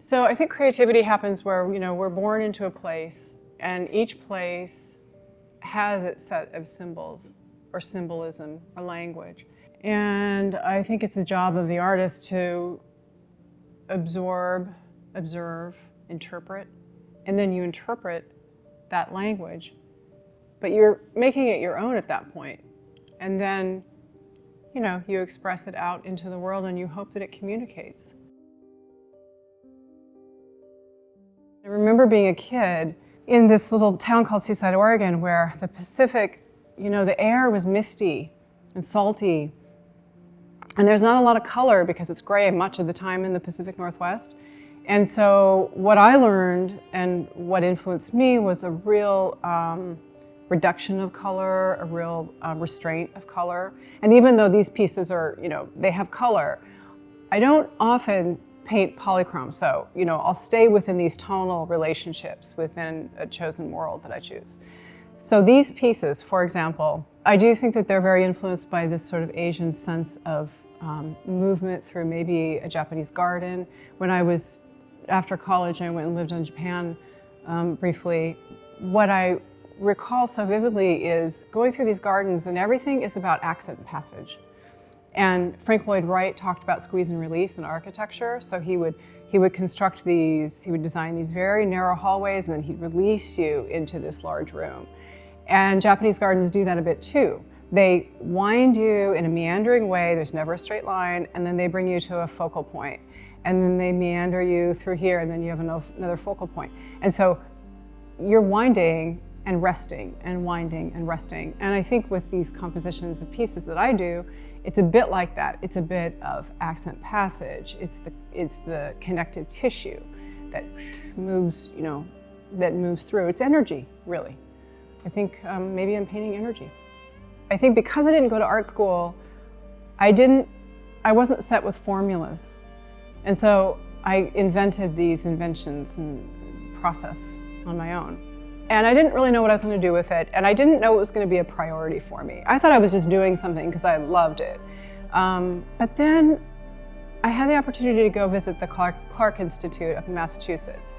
So I think creativity happens where, we're born into a place, and each place has its set of symbols or symbolism or language. And I think it's the job of the artist to absorb, observe, interpret, and then you interpret that language. But you're making it your own at that point. And then, you express it out into the world and you hope that it communicates. I remember being a kid in this little town called Seaside, Oregon, where the Pacific, the air was misty and salty. And there's not a lot of color because it's gray much of the time in the Pacific Northwest. And so what I learned and what influenced me was a real reduction of color, a real restraint of color. And even though these pieces are, they have color, I don't often paint polychrome. So, I'll stay within these tonal relationships within a chosen world that I choose. So these pieces, for example, I do think that they're very influenced by this sort of Asian sense of movement through maybe a Japanese garden. When I was, after college, I went and lived in Japan briefly. What I recall so vividly is going through these gardens and everything is about accent and passage. And Frank Lloyd Wright talked about squeeze and release in architecture. So he would construct these, he would design these very narrow hallways, and then he'd release you into this large room. And Japanese gardens do that a bit too. They wind you in a meandering way, there's never a straight line, and then they bring you to a focal point. And then they meander you through here, and then you have another focal point. And so you're winding and resting and winding and resting. And I think with these compositions of pieces that I do, it's a bit like that. It's a bit of accent passage. It's the connective tissue that moves, that moves through. It's energy, really. I think maybe I'm painting energy. I think because I didn't go to art school, I wasn't set with formulas. And so I invented these inventions and process on my own. And I didn't really know what I was going to do with it, and I didn't know it was going to be a priority for me. I thought I was just doing something because I loved it. But then I had the opportunity to go visit the Clark Institute up in Massachusetts.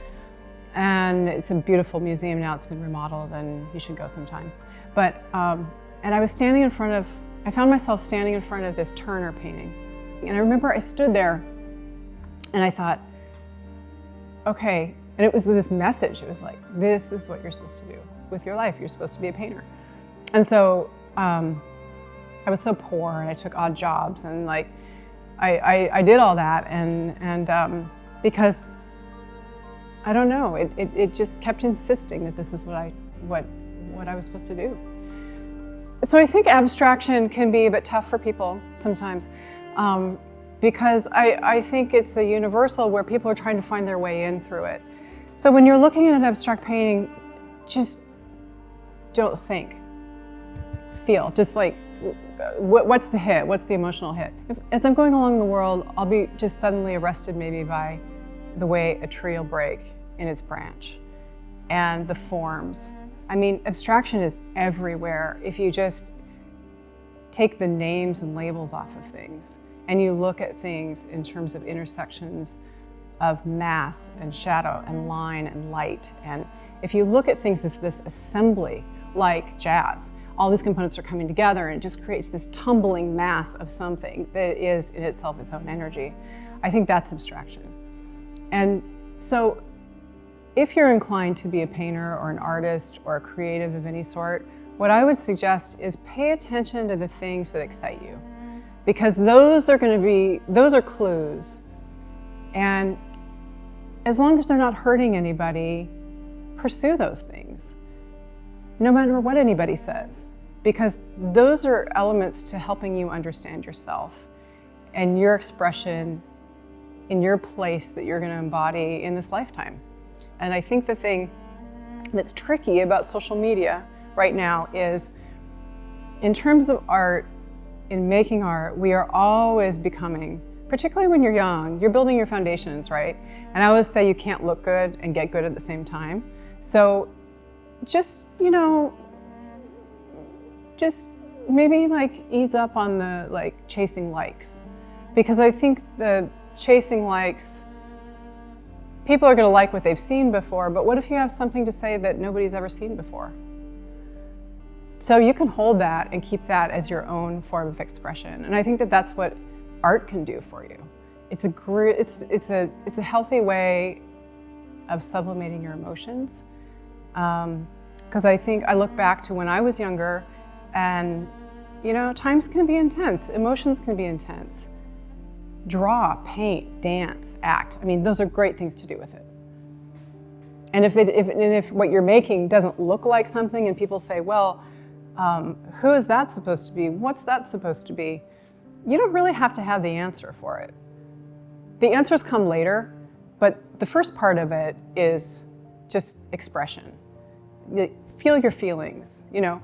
And it's a beautiful museum now. It's been remodeled, and you should go sometime. But, and I found myself standing in front of this Turner painting. And I remember I stood there and I thought, okay, and it was this message. It was like, this is what you're supposed to do with your life. You're supposed to be a painter. And so I was so poor, and I took odd jobs, and I did all that, and because I don't know, it just kept insisting that this is what I was supposed to do. So I think abstraction can be a bit tough for people sometimes, because I think it's a universal where people are trying to find their way in through it. So when you're looking at an abstract painting, just don't think, feel. Just like, what's the hit? What's the emotional hit? As I'm going along the world, I'll be just suddenly arrested maybe by the way a tree will break in its branch and the forms. I mean, abstraction is everywhere. If you just take the names and labels off of things and you look at things in terms of intersections of mass and shadow and line and light. And if you look at things as this assembly, like jazz, all these components are coming together and it just creates this tumbling mass of something that is in itself its own energy. I think that's abstraction. And so if you're inclined to be a painter or an artist or a creative of any sort, what I would suggest is pay attention to the things that excite you, because those are clues. And as long as they're not hurting anybody, pursue those things, no matter what anybody says, because those are elements to helping you understand yourself and your expression in your place that you're going to embody in this lifetime. And I think the thing that's tricky about social media right now is, in terms of art, in making art, we are always becoming, particularly when you're young, you're building your foundations, right? And I always say you can't look good and get good at the same time. So just, just maybe ease up on the chasing likes. Because I think the chasing likes people are going to like what they've seen before, but what if you have something to say that nobody's ever seen before? So you can hold that and keep that as your own form of expression. And I think that that's what art can do for you. It's a healthy way of sublimating your emotions. Because I think I look back to when I was younger, and times can be intense, emotions can be intense. Draw, paint, dance, act. I mean, those are great things to do with it. And if what you're making doesn't look like something, and people say, well, who is that supposed to be? What's that supposed to be? You don't really have to have the answer for it. The answers come later, but the first part of it is just expression. Feel your feelings, and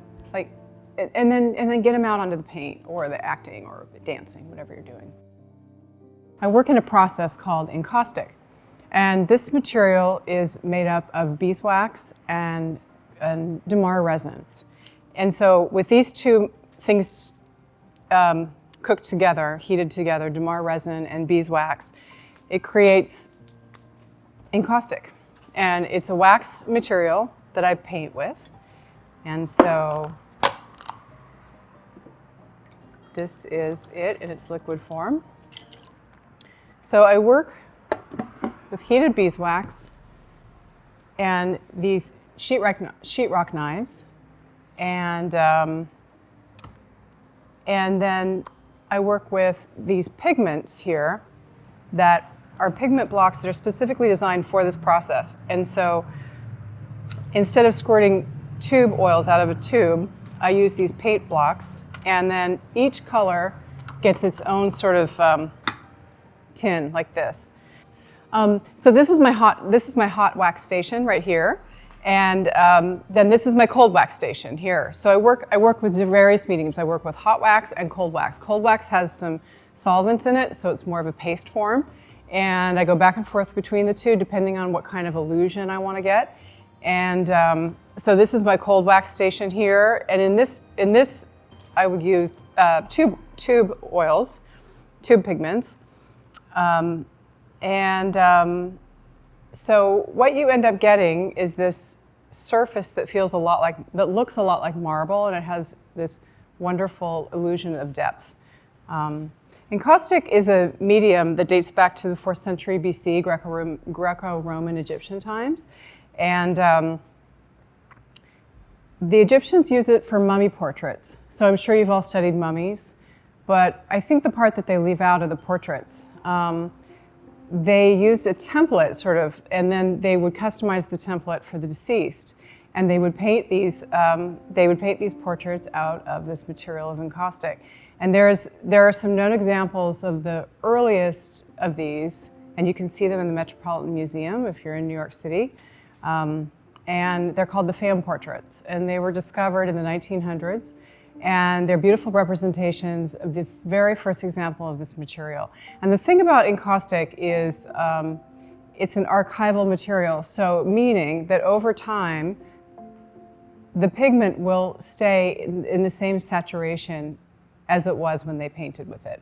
then get them out onto the paint or the acting or the dancing, whatever you're doing. I work in a process called encaustic, and this material is made up of beeswax and damar resin. And so with these two things cooked together, heated together, damar resin and beeswax, it creates encaustic. And it's a wax material that I paint with. And so this is it in its liquid form. So I work with heated beeswax and these sheetrock knives, and then I work with these pigments here that are pigment blocks that are specifically designed for this process. And so instead of squirting tube oils out of a tube, I use these paint blocks, and then each color gets its own sort of tin like this. So this is my hot wax station right here, and then this is my cold wax station here. So I work with various mediums. I work with hot wax and cold wax. Cold wax has some solvents in it, so it's more of a paste form, and I go back and forth between the two depending on what kind of illusion I want to get. And so this is my cold wax station here, and in this I would use tube oils, tube pigments. So what you end up getting is this surface that looks a lot like marble, and it has this wonderful illusion of depth. Encaustic is a medium that dates back to the 4th century BC, Greco-Roman Egyptian times. And the Egyptians use it for mummy portraits. So I'm sure you've all studied mummies, but I think the part that they leave out are the portraits. They used a template sort of, and then they would customize the template for the deceased. And they would paint these portraits out of this material of encaustic. And there are some known examples of the earliest of these, and you can see them in the Metropolitan Museum if you're in New York City. And they're called the fan portraits, and they were discovered in the 1900s. And they're beautiful representations of the very first example of this material. And the thing about encaustic is it's an archival material, so meaning that over time, the pigment will stay in the same saturation as it was when they painted with it.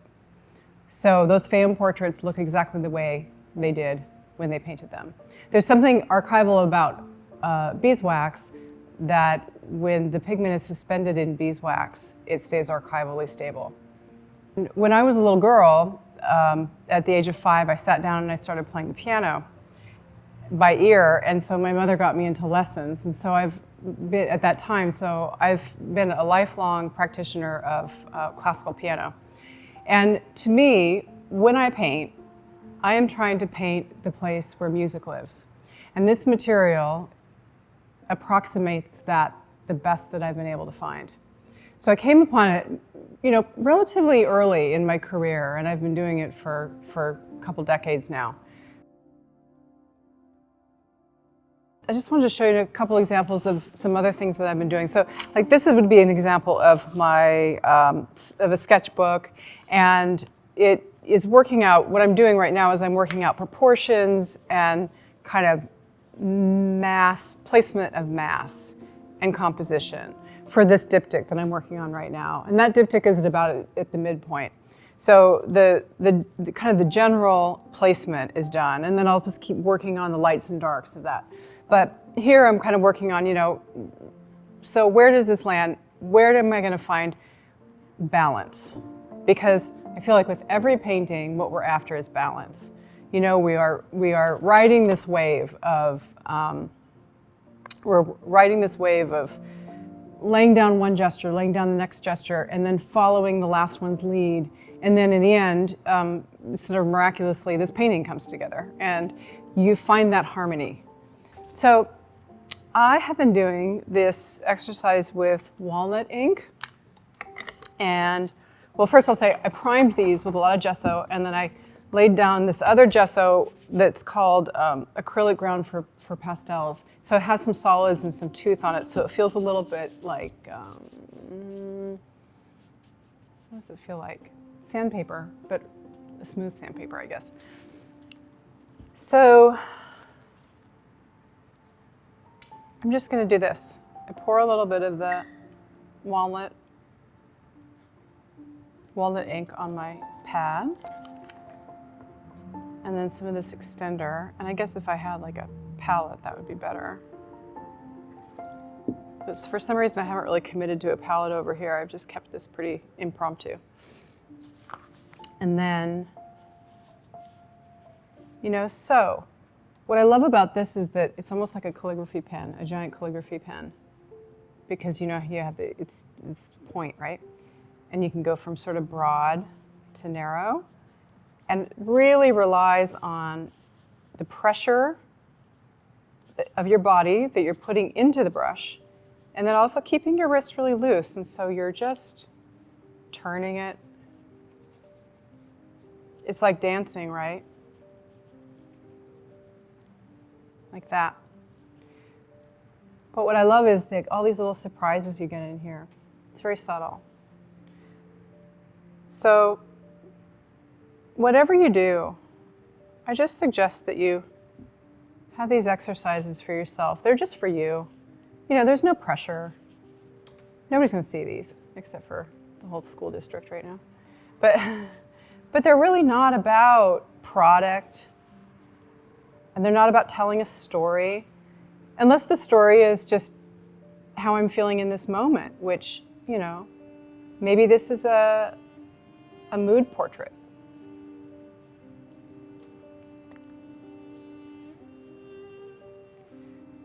So those fan portraits look exactly the way they did when they painted them. There's something archival about beeswax that when the pigment is suspended in beeswax, it stays archivally stable. When I was a little girl, at the age of 5, I sat down and I started playing the piano by ear, and so my mother got me into lessons, and so I've been a lifelong practitioner of classical piano. And to me, when I paint, I am trying to paint the place where music lives. And this material approximates that the best that I've been able to find. So I came upon it, relatively early in my career, and I've been doing it for a couple decades now. I just wanted to show you a couple examples of some other things that I've been doing. So, like this would be an example of my of a sketchbook, and it is working out. What I'm doing right now is I'm working out proportions and kind of placement of mass and composition for this diptych that I'm working on right now. And that diptych is about at the midpoint. So the kind of the general placement is done, and then I'll just keep working on the lights and darks of that. But here I'm kind of working on, so where does this land? Where am I going to find balance? Because I feel like with every painting, what we're after is balance. We are riding this wave of laying down one gesture, laying down the next gesture, and then following the last one's lead. And then in the end, sort of miraculously, this painting comes together, and you find that harmony. So I have been doing this exercise with walnut ink. And, well, first I'll say I primed these with a lot of gesso, and then I laid down this other gesso that's called acrylic ground for pastels. So it has some solids and some tooth on it, so it feels a little bit like, what does it feel like? Sandpaper, but a smooth sandpaper, I guess. So I'm just going to do this. I pour a little bit of the walnut ink on my pad, and then some of this extender. And I guess if I had like a palette, that would be better. But for some reason, I haven't really committed to a palette over here. I've just kept this pretty impromptu. And then, so what I love about this is that it's almost like a calligraphy pen, a giant calligraphy pen, because you have it's point, right? And you can go from sort of broad to narrow, and it really relies on the pressure of your body that you're putting into the brush, and then also keeping your wrist really loose. And so you're just turning it. It's like dancing, right? Like that. But what I love is all these little surprises you get in here. It's very subtle. So whatever you do, I just suggest that you have these exercises for yourself. They're just for you. There's no pressure. Nobody's going to see these except for the whole school district right now. But they're really not about product, and they're not about telling a story, unless the story is just how I'm feeling in this moment, which, maybe this is a mood portrait.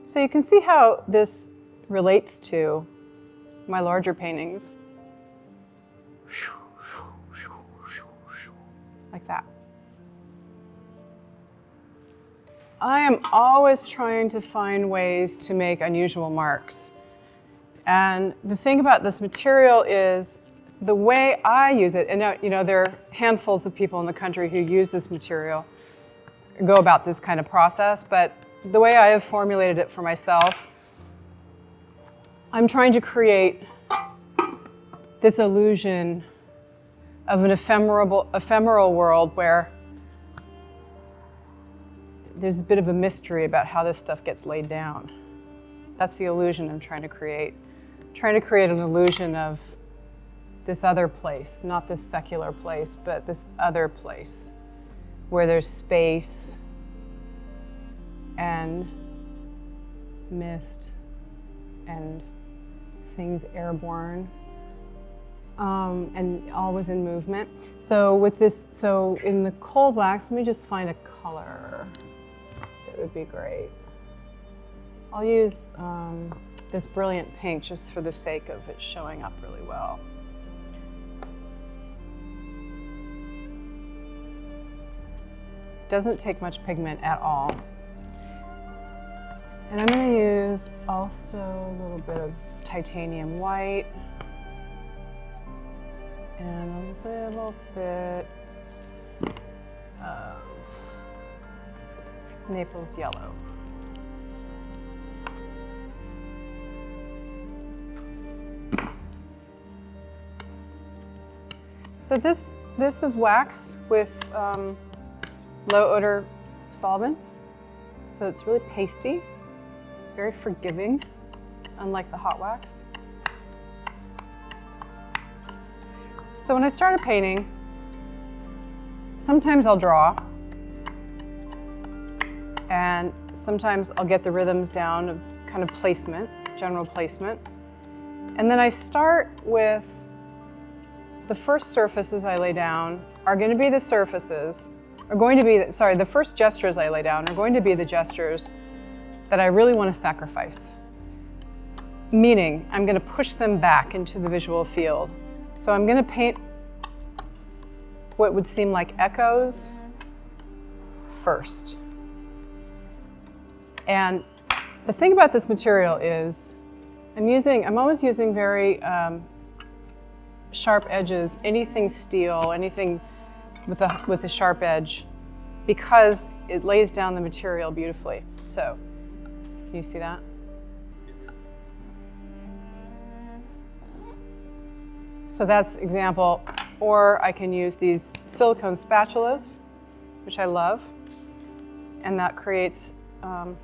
So you can see how this relates to my larger paintings. Like that. I am always trying to find ways to make unusual marks. And the thing about this material is the way I use it, and there are handfuls of people in the country who use this material, go about this kind of process, but the way I have formulated it for myself, I'm trying to create this illusion of an ephemeral world where there's a bit of a mystery about how this stuff gets laid down. That's the illusion I'm trying to create. I'm trying to create an illusion of this other place, not this secular place, but this other place where there's space and mist and things airborne. And always in movement. So with this, in the cold wax, let me just find a color that would be great. I'll use this brilliant pink just for the sake of it showing up really well. It doesn't take much pigment at all. And I'm going to use also a little bit of titanium white. And a little bit of Naples yellow. So this is wax with low odor solvents. So it's really pasty, very forgiving, unlike the hot wax. So when I started painting, sometimes I'll draw, and sometimes I'll get the rhythms down of kind of placement, general placement. And then I start with the first surfaces I lay down are going to be the surfaces, the first gestures I lay down are going to be the gestures that I really want to sacrifice. Meaning, I'm going to push them back into the visual field. So I'm going to paint what would seem like echoes first. And the thing about this material is I'm always using very sharp edges, anything steel, anything with a sharp edge, because it lays down the material beautifully. So, can you see that? So that's example, or I can use these silicone spatulas, which I love, and that creates a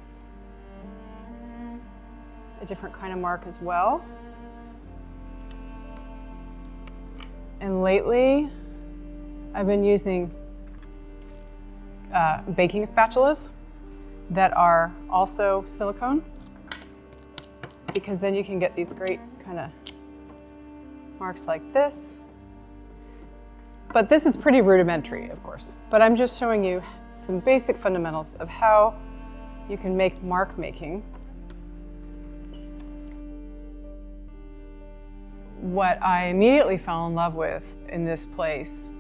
different kind of mark as well. And lately, I've been using baking spatulas that are also silicone, because then you can get these great kind of marks like this. But this is pretty rudimentary, of course. But I'm just showing you some basic fundamentals of how you can make mark making. What I immediately fell in love with in this place,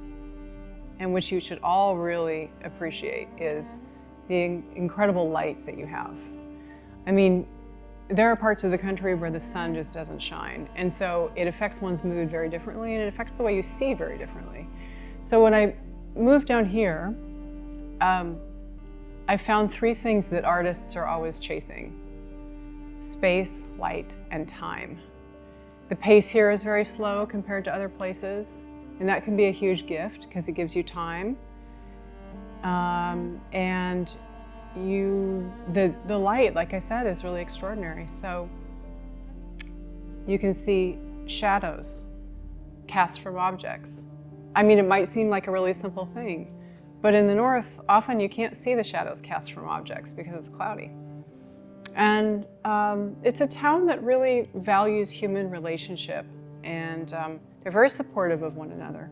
and which you should all really appreciate, is the incredible light that you have. I mean, there are parts of the country where the sun just doesn't shine, and so it affects one's mood very differently, and it affects the way you see very differently. So when I moved down here, I found three things that artists are always chasing: space, light, and time. The pace here is very slow compared to other places, and that can be a huge gift because it gives you time. And the light, like I said, is really extraordinary. So you can see shadows cast from objects. I mean, it might seem like a really simple thing, but in the north, often you can't see the shadows cast from objects because it's cloudy. And it's a town that really values human relationship, and they're very supportive of one another.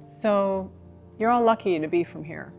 So you're all lucky to be from here.